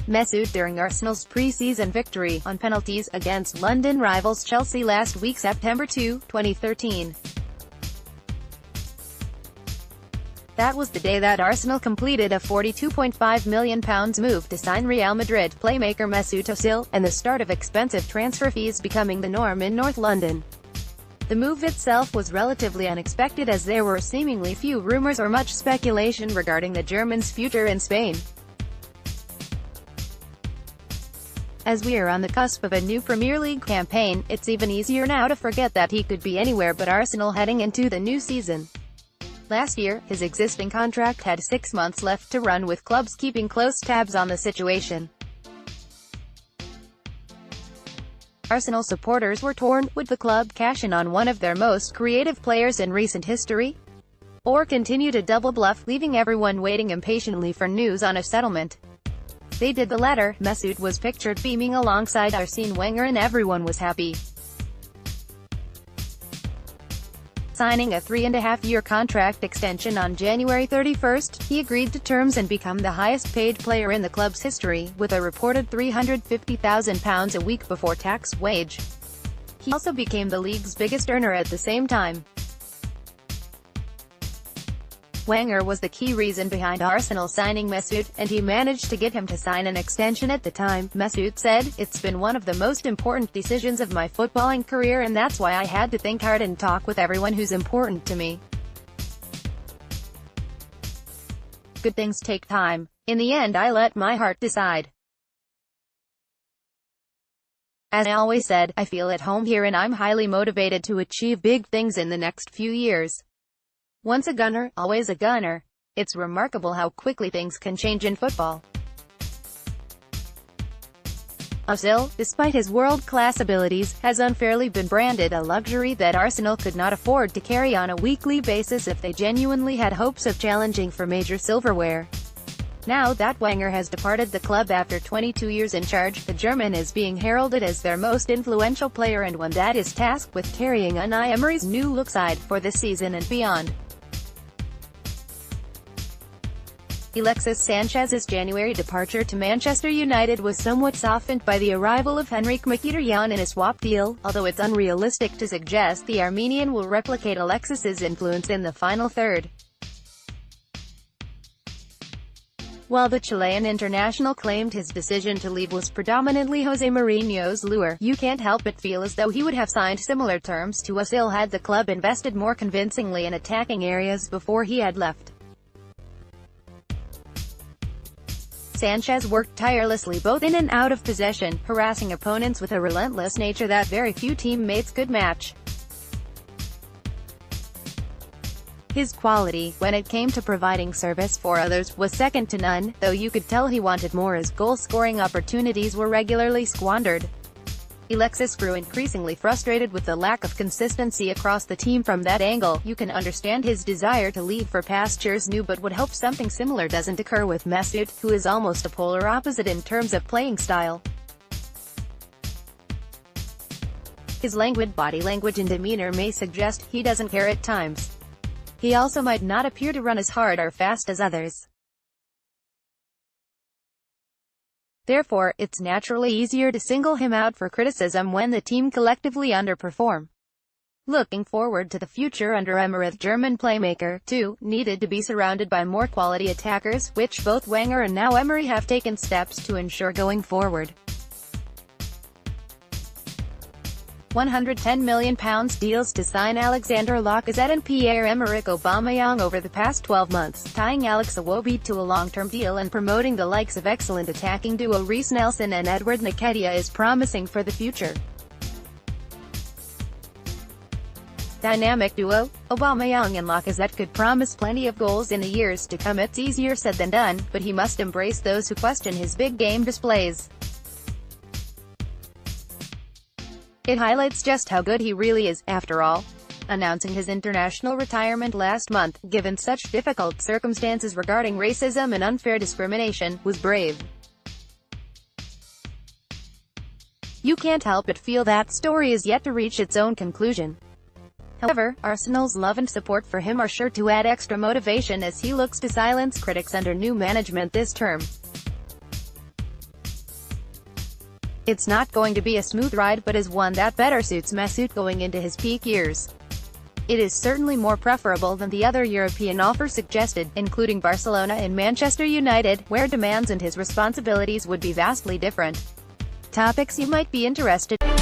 Mesut during Arsenal's pre-season victory on penalties against London rivals Chelsea last week, September 2, 2013. That was the day that Arsenal completed a £42.5 million move to sign Real Madrid playmaker Mesut Özil, and the start of expensive transfer fees becoming the norm in North London. The move itself was relatively unexpected, as there were seemingly few rumours or much speculation regarding the German's future in Spain. As we are on the cusp of a new Premier League campaign, it's even easier now to forget that he could be anywhere but Arsenal heading into the new season. Last year, his existing contract had 6 months left to run, with clubs keeping close tabs on the situation. Arsenal supporters were torn. Would the club cash in on one of their most creative players in recent history? Or continue to double bluff, leaving everyone waiting impatiently for news on a settlement? They did the latter. Mesut was pictured beaming alongside Arsene Wenger and everyone was happy. Signing a 3.5-year contract extension on January 31st, he agreed to terms and become the highest-paid player in the club's history, with a reported £350,000 a week before tax wage. He also became the league's biggest earner at the same time. Wenger was the key reason behind Arsenal signing Mesut, and he managed to get him to sign an extension at the time. Mesut said, "It's been one of the most important decisions of my footballing career, and that's why I had to think hard and talk with everyone who's important to me. Good things take time. In the end, I let my heart decide. As I always said, I feel at home here and I'm highly motivated to achieve big things in the next few years. Once a gunner, always a gunner. It's remarkable how quickly things can change in football." Özil, despite his world-class abilities, has unfairly been branded a luxury that Arsenal could not afford to carry on a weekly basis if they genuinely had hopes of challenging for major silverware. Now that Wenger has departed the club after 22 years in charge, the German is being heralded as their most influential player and one that is tasked with carrying Unai Emery's new-look side for this season and beyond. Alexis Sanchez's January departure to Manchester United was somewhat softened by the arrival of Henrikh Mkhitaryan in a swap deal, although it's unrealistic to suggest the Armenian will replicate Alexis's influence in the final third. While the Chilean international claimed his decision to leave was predominantly Jose Mourinho's lure, you can't help but feel as though he would have signed similar terms to Özil had the club invested more convincingly in attacking areas before he had left. Sanchez worked tirelessly both in and out of possession, harassing opponents with a relentless nature that very few teammates could match. His quality, when it came to providing service for others, was second to none, though you could tell he wanted more as goal-scoring opportunities were regularly squandered. Alexis grew increasingly frustrated with the lack of consistency across the team. From that angle, you can understand his desire to leave for pastures new, but would hope something similar doesn't occur with Mesut, who is almost a polar opposite in terms of playing style. His languid body language and demeanor may suggest he doesn't care at times. He also might not appear to run as hard or fast as others. Therefore, it's naturally easier to single him out for criticism when the team collectively underperform. Looking forward to the future under Emery, the German playmaker, too, needed to be surrounded by more quality attackers, which both Wenger and now Emery have taken steps to ensure going forward. £110 million deals to sign Alexander Lacazette and Pierre-Emerick Aubameyang over the past 12 months, tying Alex Iwobi to a long-term deal and promoting the likes of excellent attacking duo Reiss Nelson and Edward Nketiah is promising for the future. Dynamic duo, Aubameyang and Lacazette could promise plenty of goals in the years to come. It's easier said than done, but he must embrace those who question his big-game displays. It highlights just how good he really is, after all. Announcing his international retirement last month, given such difficult circumstances regarding racism and unfair discrimination, was brave. You can't help but feel that story is yet to reach its own conclusion. However, Arsenal's love and support for him are sure to add extra motivation as he looks to silence critics under new management this term. It's not going to be a smooth ride, but is one that better suits Mesut going into his peak years. It is certainly more preferable than the other European offers suggested, including Barcelona and Manchester United, where demands and his responsibilities would be vastly different. Topics you might be interested in.